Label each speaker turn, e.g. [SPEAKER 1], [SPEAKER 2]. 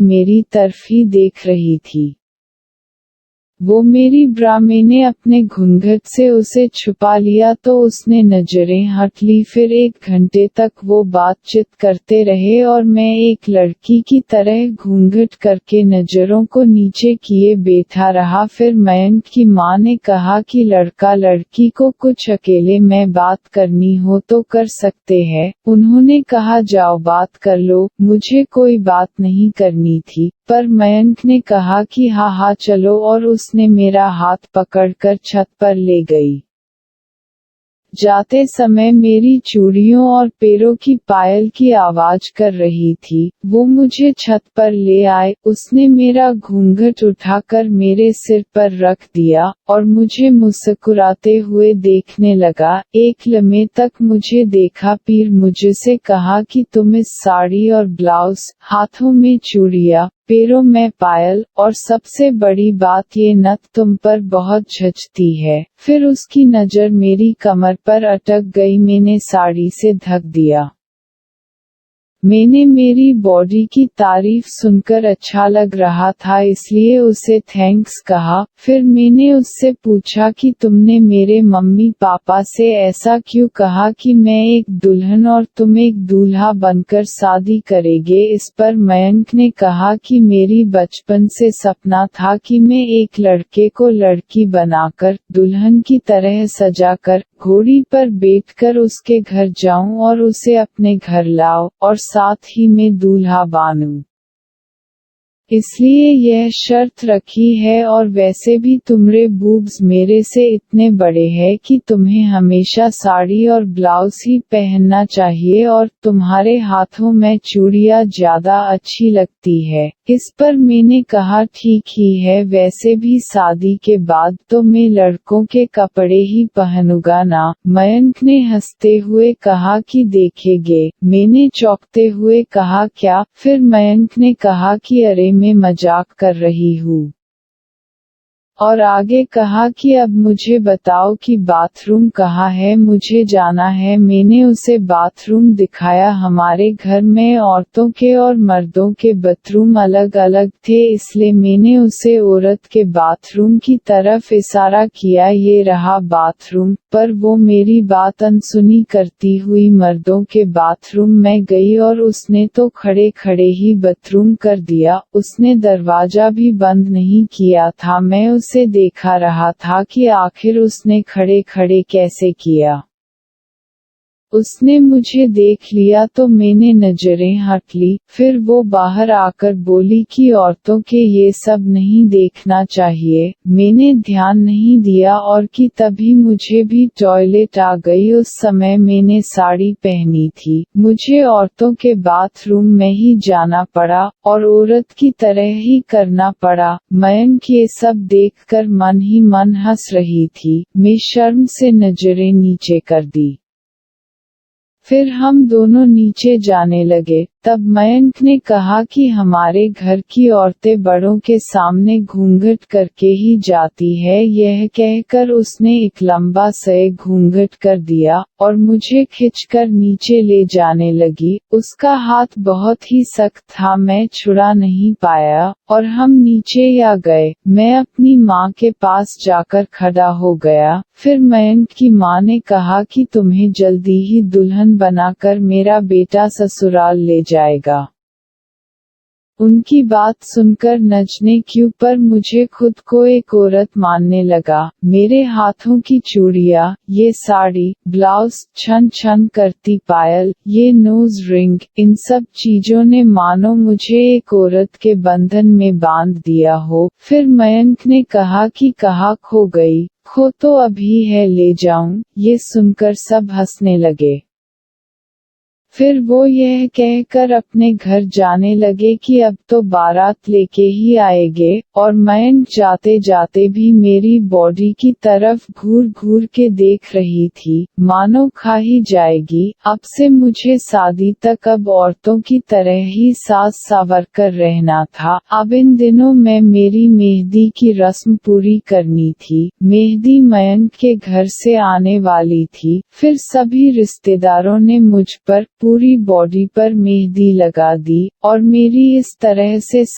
[SPEAKER 1] मेरी तरफ ही देख रही थी। वो मेरी ब्रा मैंने अपने घूंघट से उसे छुपा लिया तो उसने नजरें हट ली। फिर 1 घंटे तक वो बातचीत करते रहे और मैं एक लड़की की तरह घूंघट करके नजरों को नीचे किए बैठा रहा। फिर मयंक की माँ ने कहा कि लड़का लड़की को कुछ अकेले में बात करनी हो तो कर सकते हैं। उन्होंने कहा जाओ बात कर लो, मुझे कोई बात नहीं करनी थी, पर मयंक ने कहा कि हाँ चलो, और उसने मेरा हाथ पकड़कर छत पर ले गई। जाते समय मेरी चूड़ियों और पैरों की पायल की आवाज कर रही थी। वो मुझे छत पर ले आए, उसने मेरा घूंघट उठाकर मेरे सिर पर रख दिया और मुझे मुस्कुराते हुए देखने लगा। एक लम्हे तक मुझे देखा, फिर मुझसे कहा कि तुम इस साड़ी और ब्लाउज, हाथों में चूड़ियां, पैरों में पायल, और सबसे बड़ी बात ये नथ तुम पर बहुत जचती है। फिर उसकी नजर मेरी कमर पर अटक गई। मैंने साड़ी से ढक दिया। मैंने मेरी बॉडी की तारीफ सुनकर अच्छा लग रहा था इसलिए उसे थैंक्स कहा। फिर मैंने उससे पूछा कि तुमने मेरे मम्मी पापा से ऐसा क्यों कहा कि मैं एक दुल्हन और तुम एक दूल्हा बनकर शादी करेंगे। इस पर मयंक ने कहा कि मेरी बचपन से सपना था कि मैं एक लड़के को लड़की बनाकर, दुल्हन की तरह सजाकर, घोड़ी पर बैठकर उसके घर जाऊं और उसे अपने घर लाऊं, और साथ ही मैं दूल्हा बनूं। इसलिए यह शर्त रखी है, और वैसे भी तुम्हारे बूब्स मेरे से इतने बड़े हैं कि तुम्हें हमेशा साड़ी और ब्लाउज ही पहनना चाहिए और तुम्हारे हाथों में चूड़ियां ज्यादा अच्छी लगती है। इस पर मैंने कहा ठीक ही है, वैसे भी शादी के बाद तो मैं लड़कों के कपड़े ही पहनूंगा ना। मयंक ने हंसते हुए कहा कि देखेंगे। मैंने चौंकते हुए कहा क्या? फिर मयंक ने कहा कि अरे मैं मजाक कर रही हूँ। और आगे कहा कि अब मुझे बताओ कि बाथरूम कहाँ है, मुझे जाना है। मैंने उसे बाथरूम दिखाया। हमारे घर में औरतों के और मर्दों के बाथरूम अलग अलग थे, इसलिए मैंने उसे औरत के बाथरूम की तरफ इशारा किया। ये रहा बाथरूम, पर वो मेरी बात अनसुनी करती हुई मर्दों के बाथरूम में गई और उसने तो खड़े खड़े ही बाथरूम कर दिया। उसने दरवाजा भी बंद नहीं किया था। मैं उसे देखा रहा था कि आखिर उसने खड़े खड़े कैसे किया। उसने मुझे देख लिया तो मैंने नजरें हट ली। फिर वो बाहर आकर बोली कि औरतों के ये सब नहीं देखना चाहिए। मैंने ध्यान नहीं दिया और कि तभी मुझे भी टॉयलेट आ गई। उस समय मैंने साड़ी पहनी थी। मुझे औरतों के बाथरूम में ही जाना पड़ा और औरत की तरह ही करना पड़ा। मयंक ये सब देखकर मन ही मन हंस रही थी। मैं शर्म से नजरें नीचे कर दी। फिर हम दोनों नीचे जाने लगे। तब मयंक ने कहा कि हमारे घर की औरतें बड़ों के सामने घूंघट करके ही जाती है। यह कहकर उसने एक लंबा सा घूंघट कर दिया और मुझे खींचकर नीचे ले जाने लगी। उसका हाथ बहुत ही सख्त था, मैं छुड़ा नहीं पाया और हम नीचे आ गए। मैं अपनी माँ के पास जाकर खड़ा हो गया। फिर मयंक की माँ ने कहा कि तुम्हें जल्दी ही दुल्हन बनाकर मेरा बेटा ससुराल ले जाएगा। उनकी बात सुनकर नचने क्यों, पर मुझे खुद को एक औरत मानने लगा। मेरे हाथों की चूड़ियां, ये साड़ी, ब्लाउज, छन छन करती पायल, ये नोज रिंग, इन सब चीजों ने मानो मुझे एक औरत के बंधन में बांध दिया हो। फिर मयंक ने कहा कि कहाँ खो गई? खो तो अभी है, ले जाऊं। ये सुनकर सब हंसने लगे। फिर वो यह कहकर अपने घर जाने लगे कि अब तो बारात लेके ही आएंगे, और मयंक जाते जाते भी मेरी बॉडी की तरफ घूर घूर के देख रही थी, मानो खा ही जाएगी। अब से मुझे शादी तक अब औरतों की तरह ही सास सावर कर रहना था। अब इन दिनों में मेरी मेहंदी की रस्म पूरी करनी थी। मेहंदी मयंक के घर से आने वाली थी। फिर सभी रिश्तेदारों ने मुझ पर, पूरी बॉडी पर मेहंदी लगा दी और मेरी इस तरह से